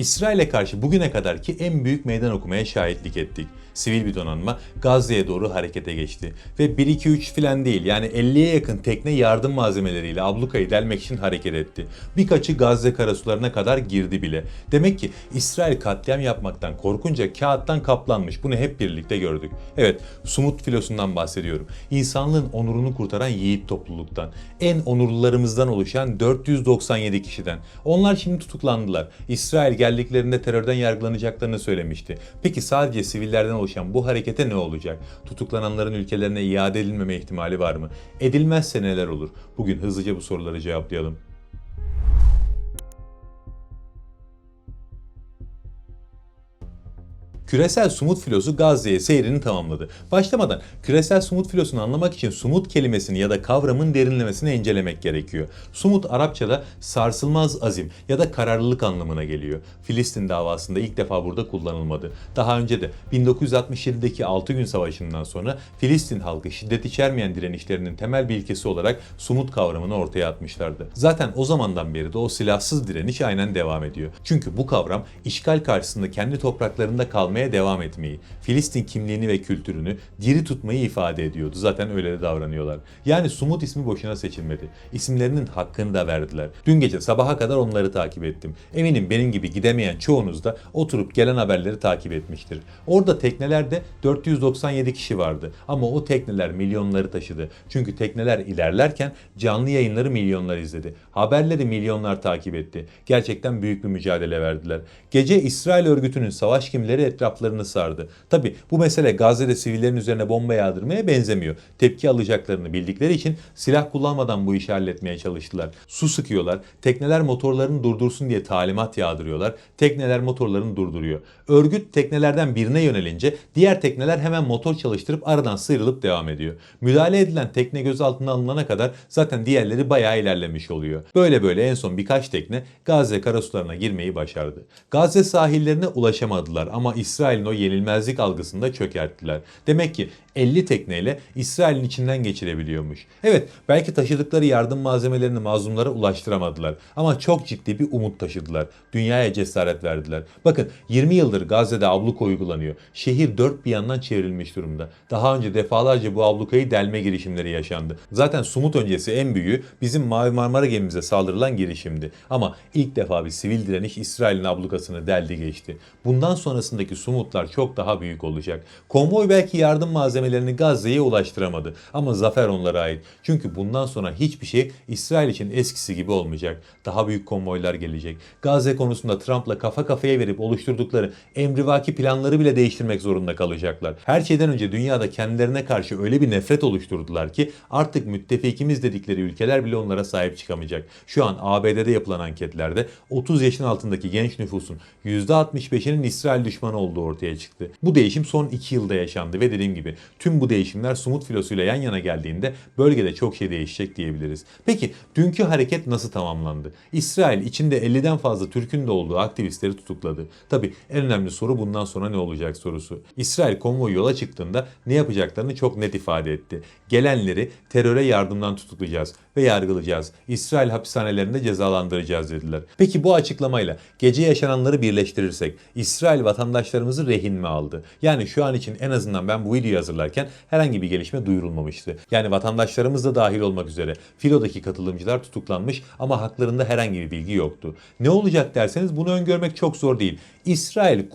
İsrail'e karşı bugüne kadarki en büyük meydan okumaya şahitlik ettik. Sivil bir donanma Gazze'ye doğru harekete geçti. Ve 1-2-3 filan değil, yani 50'ye yakın tekne yardım malzemeleriyle ablukayı delmek için hareket etti. Birkaçı Gazze karasularına kadar girdi bile. Demek ki İsrail katliam yapmaktan korkunca kağıttan kaplanmış. Bunu hep birlikte gördük. Evet, Sumut filosundan bahsediyorum. İnsanlığın onurunu kurtaran yiğit topluluktan. En onurlularımızdan oluşan 497 kişiden. Onlar şimdi tutuklandılar. İsrail geldiklerinde terörden yargılanacaklarını söylemişti. Peki sadece sivillerden oluşan bu harekete ne olacak? Tutuklananların ülkelerine iade edilmeme ihtimali var mı? Edilmezse neler olur? Bugün hızlıca bu soruları cevaplayalım. Küresel Sumut filosu Gazze'ye seyrini tamamladı. Başlamadan küresel Sumut filosunu anlamak için Sumut kelimesini ya da kavramın derinlemesine incelemek gerekiyor. Sumut Arapçada sarsılmaz azim ya da kararlılık anlamına geliyor. Filistin davasında ilk defa burada kullanılmadı. Daha önce de 1967'deki 6 gün savaşından sonra Filistin halkı şiddet içermeyen direnişlerinin temel bir ilkesi olarak Sumut kavramını ortaya atmışlardı. Zaten o zamandan beri de o silahsız direniş aynen devam ediyor. Çünkü bu kavram işgal karşısında kendi topraklarında kalmaya devam etmeyi, Filistin kimliğini ve kültürünü diri tutmayı ifade ediyordu. Zaten öyle de davranıyorlar. Yani Sumut ismi boşuna seçilmedi. İsimlerinin hakkını da verdiler. Dün gece sabaha kadar onları takip ettim. Eminim benim gibi gidemeyen çoğunuz da oturup gelen haberleri takip etmiştir. Orada teknelerde 497 kişi vardı. Ama o tekneler milyonları taşıdı. Çünkü tekneler ilerlerken canlı yayınları milyonlar izledi. Haberleri milyonlar takip etti. Gerçekten büyük bir mücadele verdiler. Gece İsrail örgütünün savaş gemileri etraflarını sardı. Tabi bu mesele Gazze'de sivillerin üzerine bomba yağdırmaya benzemiyor. Tepki alacaklarını bildikleri için silah kullanmadan bu işi halletmeye çalıştılar. Su sıkıyorlar, tekneler motorlarını durdursun diye talimat yağdırıyorlar, tekneler motorlarını durduruyor. Örgüt teknelerden birine yönelince diğer tekneler hemen motor çalıştırıp aradan sıyrılıp devam ediyor. Müdahale edilen tekne gözaltına alınana kadar zaten diğerleri bayağı ilerlemiş oluyor. Böyle en son birkaç tekne Gazze karasularına girmeyi başardı. Gazze sahillerine ulaşamadılar ama İsrail'in o yenilmezlik algısını da çökerttiler. Demek ki 50 tekneyle İsrail'in içinden geçirebiliyormuş. Evet, belki taşıdıkları yardım malzemelerini mazlumlara ulaştıramadılar ama çok ciddi bir umut taşıdılar. Dünyaya cesaret verdiler. Bakın 20 yıldır Gazze'de abluka uygulanıyor. Şehir dört bir yandan çevrilmiş durumda. Daha önce defalarca bu ablukayı delme girişimleri yaşandı. Zaten Sumut öncesi en büyüğü bizim Mavi Marmara gemimize saldırılan girişimdi. Ama ilk defa bir sivil direniş İsrail'in ablukasını deldi geçti. Bundan sonrasındaki Sumutlar çok daha büyük olacak. Konvoy belki yardım malzemelerini Gazze'ye ulaştıramadı ama zafer onlara ait. Çünkü bundan sonra hiçbir şey İsrail için eskisi gibi olmayacak. Daha büyük konvoylar gelecek. Gazze konusunda Trump'la kafa kafaya verip oluşturdukları emrivaki planları bile değiştirmek zorunda kalacaklar. Her şeyden önce dünyada kendilerine karşı öyle bir nefret oluşturdular ki artık müttefikimiz dedikleri ülkeler bile onlara sahip çıkamayacak. Şu an ABD'de yapılan anketlerde 30 yaşın altındaki genç nüfusun %65'inin İsrail düşmanı olduğu ortaya çıktı. Bu değişim son 2 yılda yaşandı ve dediğim gibi tüm bu değişimler Sumut filosuyla yan yana geldiğinde bölgede çok şey değişecek diyebiliriz. Peki dünkü hareket nasıl tamamlandı? İsrail içinde 50'den fazla Türk'ün de olduğu aktivistleri tutukladı. Tabi en önemli soru bundan sonra ne olacak sorusu. İsrail konvoyu yola çıktığında ne yapacaklarını çok net ifade etti. Gelenleri teröre yardımdan tutuklayacağız ve yargılayacağız. İsrail hapishanelerinde cezalandıracağız dediler. Peki bu açıklamayla gece yaşananları birleştirirsek İsrail vatandaşlarımızı rehin mi aldı? Yani şu an için en azından ben bu videoyu hazırlarken herhangi bir gelişme duyurulmamıştı. Yani vatandaşlarımız da dahil olmak üzere filodaki katılımcılar tutuklanmış ama haklarında herhangi bir bilgi yoktu. Ne olacak derseniz bunu öngörmek çok zor değil. İsrail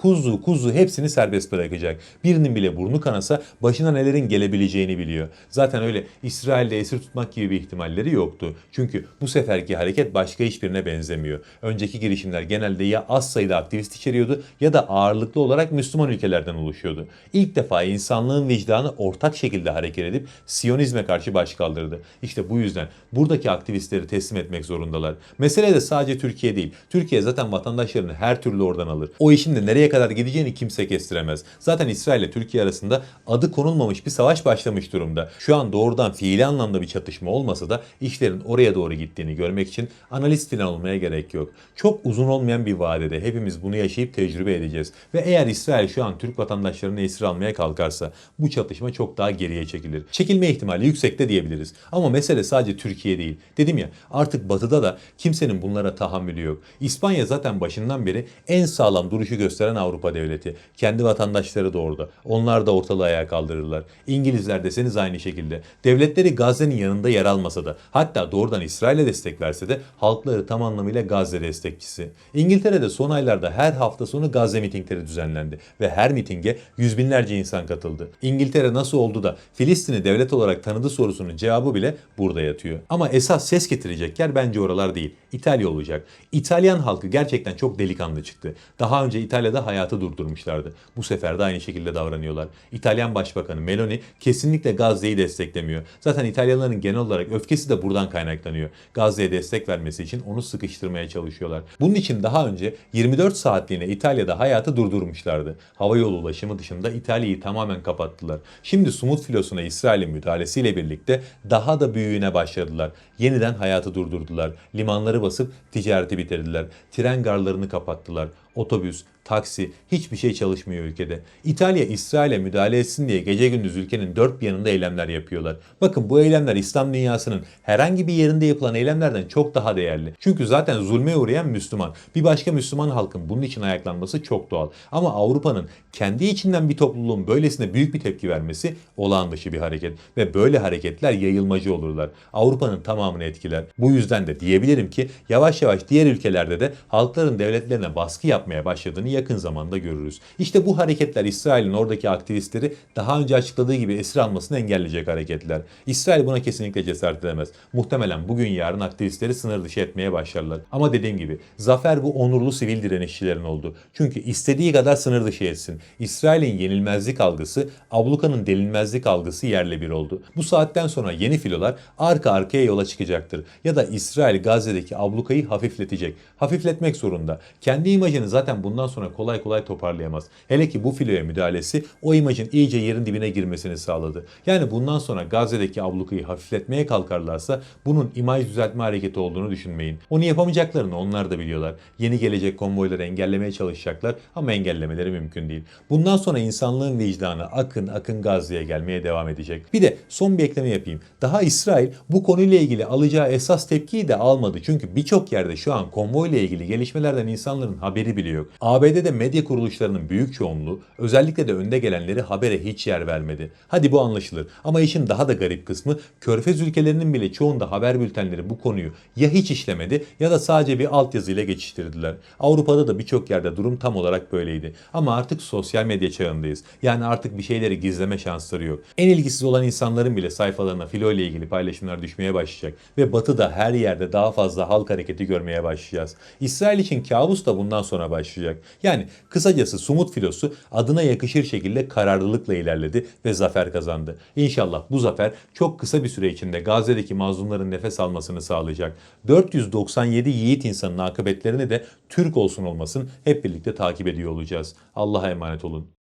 kuzu hepsini serbest bırakacak. Birinin bile burnu kanasa başına nelerin gelebileceğini biliyor. Zaten öyle İsrail'le esir tutmak gibi bir ihtimalleri yoktu. Çünkü bu seferki hareket başka hiçbirine benzemiyor. Önceki girişimler genelde ya az sayıda aktivist içeriyordu ya da ağırlıklı olarak Müslüman ülkelerden oluşuyordu. İlk defa insanlığın vicdanı ortak şekilde hareket edip Siyonizme karşı baş kaldırdı. İşte bu yüzden buradaki aktivistleri teslim etmek zorundalar. Mesele de sadece Türkiye değil. Türkiye zaten vatandaşlarını her türlü oradan alır. O işin de nereye kadar gideceğini kimse kestiremez. Zaten İsrail ile Türkiye arasında adı konulmamış bir savaş başlamış durumda. Şu an doğrudan fiili anlamda bir çatışma olmasa da işlerin oraya doğru gittiğini görmek için analist falan olmaya gerek yok. Çok uzun olmayan bir vadede hepimiz bunu yaşayıp tecrübe edeceğiz. Ve eğer İsrail şu an Türk vatandaşlarını esir almaya kalkarsa bu çatışma çatışma çok daha geriye çekilir. Çekilme ihtimali yüksek de diyebiliriz. Ama mesele sadece Türkiye değil. Dedim ya, artık Batı'da da kimsenin bunlara tahammülü yok. İspanya zaten başından beri en sağlam duruşu gösteren Avrupa devleti. Kendi vatandaşları da orada. Onlar da ortalığı ayağa kaldırırlar. İngilizler deseniz aynı şekilde. Devletleri Gazze'nin yanında yer almasa da, hatta doğrudan İsrail'e destek verse de halkları tam anlamıyla Gazze destekçisi. İngiltere'de son aylarda her hafta sonu Gazze mitingleri düzenlendi ve her mitinge yüz binlerce insan katıldı. İngiltere nasıl oldu da Filistin'i devlet olarak tanıdı sorusunun cevabı bile burada yatıyor. Ama esas ses getirecek yer bence oralar değil. İtalya olacak. İtalyan halkı gerçekten çok delikanlı çıktı. Daha önce İtalya'da hayatı durdurmuşlardı. Bu sefer de aynı şekilde davranıyorlar. İtalyan Başbakanı Meloni kesinlikle Gazze'yi desteklemiyor. Zaten İtalyanların genel olarak öfkesi de buradan kaynaklanıyor. Gazze'ye destek vermesi için onu sıkıştırmaya çalışıyorlar. Bunun için daha önce 24 saatliğine İtalya'da hayatı durdurmuşlardı. Havayolu ulaşımı dışında İtalya'yı tamamen kapattılar. Şimdi Sumut filosuna İsrail'in müdahalesiyle birlikte daha da büyüğüne başladılar. Yeniden hayatı durdurdular. Limanları basıp ticareti bitirdiler. Tren garlarını kapattılar. Otobüs, taksi, hiçbir şey çalışmıyor ülkede. İtalya İsrail'e müdahale etsin diye gece gündüz ülkenin dört bir yanında eylemler yapıyorlar. Bakın, bu eylemler İslam dünyasının herhangi bir yerinde yapılan eylemlerden çok daha değerli. Çünkü zaten zulme uğrayan Müslüman. Bir başka Müslüman halkın bunun için ayaklanması çok doğal. Ama Avrupa'nın kendi içinden bir topluluğun böylesine büyük bir tepki vermesi olağan dışı bir hareket. Ve böyle hareketler yayılmacı olurlar. Avrupa'nın tamamını etkiler. Bu yüzden de diyebilirim ki yavaş yavaş diğer ülkelerde de halkların devletlerine baskı yapmaya başladığını yakın zamanda görürüz. İşte bu hareketler İsrail'in oradaki aktivistleri daha önce açıkladığı gibi esir almasını engelleyecek hareketler. İsrail buna kesinlikle cesaret edemez. Muhtemelen bugün yarın aktivistleri sınır dışı etmeye başlarlar. Ama dediğim gibi zafer bu onurlu sivil direnişçilerin oldu. Çünkü istediği kadar sınır dışı etsin. İsrail'in yenilmezlik algısı, ablukanın delinmezlik algısı yerle bir oldu. Bu saatten sonra yeni filolar arka arkaya yola çıkacaktır. Ya da İsrail Gazze'deki ablukayı hafifletecek. Hafifletmek zorunda. Kendi imajını zaten bundan sonra kolay kolay toparlayamaz. Hele ki bu filoya müdahalesi o imajın iyice yerin dibine girmesini sağladı. Yani bundan sonra Gazze'deki ablukayı hafifletmeye kalkarlarsa bunun imaj düzeltme hareketi olduğunu düşünmeyin. Onu yapamayacaklarını onlar da biliyorlar. Yeni gelecek konvoyları engellemeye çalışacaklar ama engellemeleri mümkün değil. Bundan sonra insanlığın vicdanı akın akın Gazze'ye gelmeye devam edecek. Bir de son bir ekleme yapayım. Daha İsrail bu konuyla ilgili alacağı esas tepkiyi de almadı. Çünkü birçok yerde şu an konvoyla ilgili gelişmelerden insanların haberi bile yok. ABD'de medya kuruluşlarının büyük çoğunluğu, özellikle de önde gelenleri habere hiç yer vermedi. Hadi bu anlaşılır. Ama işin daha da garip kısmı, Körfez ülkelerinin bile çoğunda haber bültenleri bu konuyu ya hiç işlemedi ya da sadece bir altyazıyla geçiştirdiler. Avrupa'da da birçok yerde durum tam olarak böyleydi. Ama artık sosyal medya çağındayız. Yani artık bir şeyleri gizleme şansları yok. En ilgisiz olan insanların bile sayfalarına filo ile ilgili paylaşımlar düşmeye başlayacak ve Batı'da her yerde daha fazla halk hareketi görmeye başlayacağız. İsrail için kabus da bundan sonra başlayacak. Yani kısacası Sumut filosu adına yakışır şekilde kararlılıkla ilerledi ve zafer kazandı. İnşallah bu zafer çok kısa bir süre içinde Gazze'deki mazlumların nefes almasını sağlayacak. 497 yiğit insanın akıbetlerini de Türk olsun olmasın hep birlikte takip ediyor olacağız. Allah'a emanet olun.